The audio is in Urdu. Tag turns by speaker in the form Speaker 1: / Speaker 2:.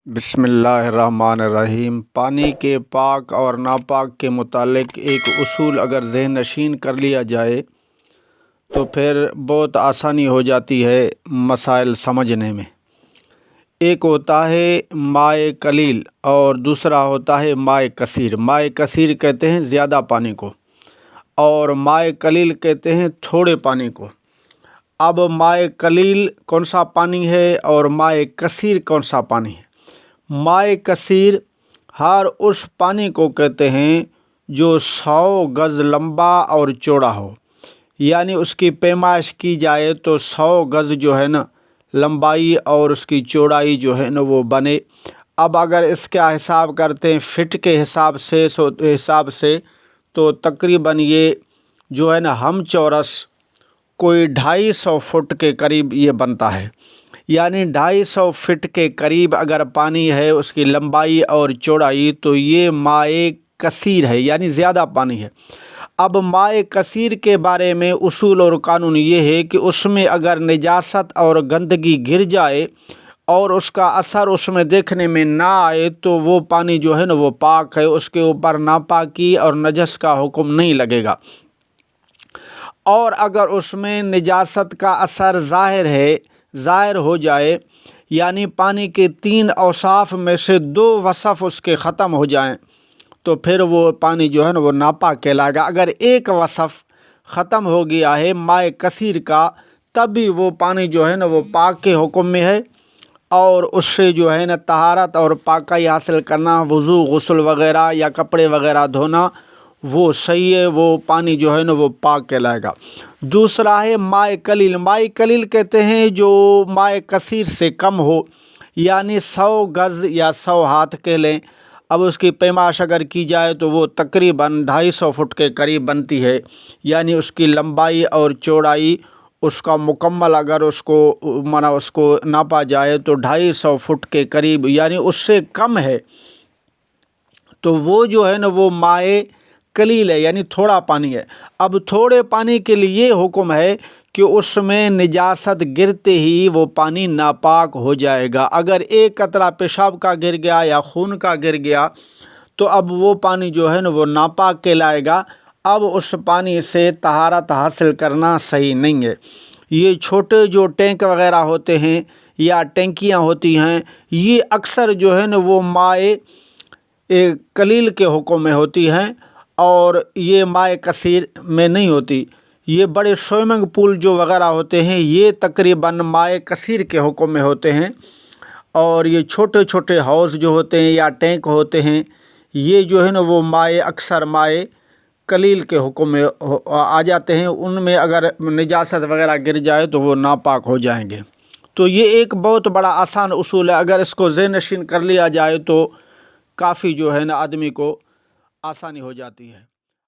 Speaker 1: بسم اللہ الرحمن الرحیم۔ پانی کے پاک اور ناپاک کے متعلق ایک اصول اگر ذہن نشین کر لیا جائے تو پھر بہت آسانی ہو جاتی ہے مسائل سمجھنے میں۔ ایک ہوتا ہے مائع قلیل اور دوسرا ہوتا ہے مائع کثیر۔ مائع کثیر کہتے ہیں زیادہ پانی کو اور مائع قلیل کہتے ہیں تھوڑے پانی کو۔ اب مائع قلیل کون سا پانی ہے اور مائع کثیر کون سا پانی ہے؟ مائع کثیر ہر اس پانی کو کہتے ہیں جو 100 گز لمبا اور چوڑا ہو، یعنی اس کی پیمائش کی جائے تو 100 گز جو ہے نا لمبائی اور اس کی چوڑائی جو ہے نا وہ بنے۔ اب اگر اس کا حساب کرتے ہیں فٹ کے حساب سے تو تقریباً یہ جو ہے نا ہم چورس کوئی 250 فٹ کے قریب یہ بنتا ہے، یعنی 250 فٹ کے قریب اگر پانی ہے اس کی لمبائی اور چوڑائی تو یہ مائع کثیر ہے، یعنی زیادہ پانی ہے۔ اب مائع کثیر کے بارے میں اصول اور قانون یہ ہے کہ اس میں اگر نجاست اور گندگی گر جائے اور اس کا اثر اس میں دیکھنے میں نہ آئے تو وہ پانی جو ہے نا وہ پاک ہے، اس کے اوپر ناپاکی اور نجس کا حکم نہیں لگے گا۔ اور اگر اس میں نجاست کا اثر ظاہر ہو جائے، یعنی پانی کے 3 اوصاف میں سے 2 وصف اس کے ختم ہو جائیں تو پھر وہ پانی جو ہے نا وہ ناپاک کہلائے گا۔ اگر ایک وصف ختم ہو گیا ہے مائع کثیر کا تب بھی وہ پانی جو ہے نا وہ پاک کے حکم میں ہے، اور اس سے جو ہے نا طہارت اور پاکی حاصل کرنا، وضو، غسل وغیرہ یا کپڑے وغیرہ دھونا وہ صحیح ہے، وہ پانی جو ہے نا وہ پاک کہلائے گا۔ دوسرا ہے مائع قلیل۔ مائع قلیل کہتے ہیں جو مائع کثیر سے کم ہو، یعنی 100 گز یا 100 ہاتھ کہہ لیں۔ اب اس کی پیمائش اگر کی جائے تو وہ تقریباً 250 فٹ کے قریب بنتی ہے، یعنی اس کی لمبائی اور چوڑائی اس کا مکمل اگر اس کو ناپا جائے تو 250 فٹ کے قریب، یعنی اس سے کم ہے، تو وہ جو ہے نا وہ مائع قلیل ہے، یعنی تھوڑا پانی ہے۔ اب تھوڑے پانی کے لیے یہ حکم ہے کہ اس میں نجاست گرتے ہی وہ پانی ناپاک ہو جائے گا۔ اگر ایک قطرہ پیشاب کا گر گیا یا خون کا گر گیا تو اب وہ پانی جو ہے نا وہ ناپاک کہلائے گا۔ اب اس پانی سے طہارت حاصل کرنا صحیح نہیں ہے۔ یہ چھوٹے جو ٹینک وغیرہ ہوتے ہیں یا ٹینکیاں ہوتی ہیں، یہ اکثر جو ہے نا وہ مائع قلیل کے حکم میں ہوتی ہیں اور یہ مائع کثیر میں نہیں ہوتی۔ یہ بڑے سوئمنگ پول جو وغیرہ ہوتے ہیں یہ تقریباً مائع کثیر کے حکم میں ہوتے ہیں، اور یہ چھوٹے چھوٹے حوض جو ہوتے ہیں یا ٹینک ہوتے ہیں یہ جو ہے نا وہ اکثر مائع قلیل کے حکم میں آ جاتے ہیں۔ ان میں اگر نجاست وغیرہ گر جائے تو وہ ناپاک ہو جائیں گے۔ تو یہ ایک بہت بڑا آسان اصول ہے، اگر اس کو ذہن نشین کر لیا جائے تو کافی جو ہے نا آدمی کو آسانی ہو جاتی ہے۔